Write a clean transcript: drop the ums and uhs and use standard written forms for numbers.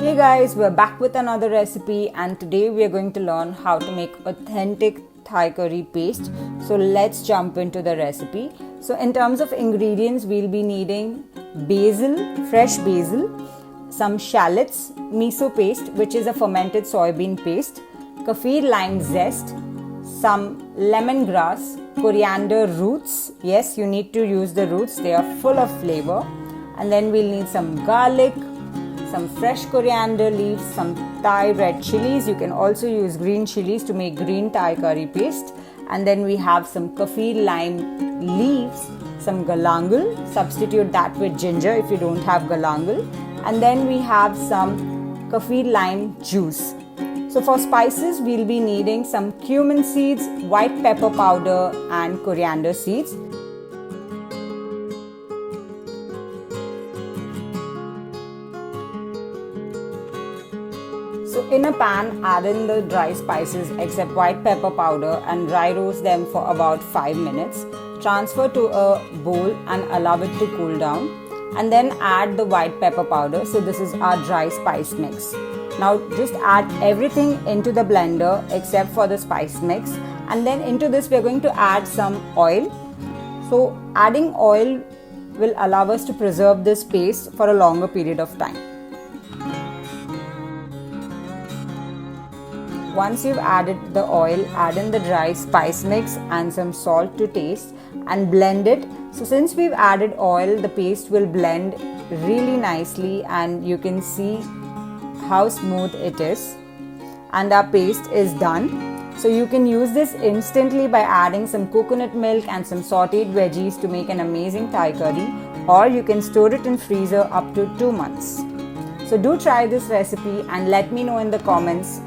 Hey guys, we're back with another recipe and today we are going to learn how to make authentic Thai curry paste. So let's jump into the recipe. So in terms of ingredients, we'll be needing basil, fresh basil, some shallots, miso paste, which is a fermented soybean paste, Kaffir Lime zest, some lemongrass, coriander roots. Yes, you need to use the roots, they are full of flavor. And then we'll need some garlic, some fresh coriander leaves, some Thai red chilies. You can also use green chilies to make green Thai curry paste. And then we have some Kaffir lime leaves, some galangal. Substitute that with ginger if you don't have galangal. And then we have some Kaffir lime juice. So for spices, we'll be needing some cumin seeds, white pepper powder and coriander seeds. So in a pan, add in the dry spices except white pepper powder and dry roast them for about 5 minutes. Transfer to a bowl and allow it to cool down. And then add the white pepper powder. So this is our dry spice mix. Now just add everything into the blender except for the spice mix. And then into this we are going to add some oil. So adding oil will allow us to preserve this paste for a longer period of time. Once you've added the oil, add in the dry spice mix and some salt to taste and blend it. So since we've added oil, the paste will blend really nicely and you can see how smooth it is. And our paste is done. So you can use this instantly by adding some coconut milk and some sauteed veggies to make an amazing Thai curry, or you can store it in freezer up to 2 months. So do try this recipe and let me know in the comments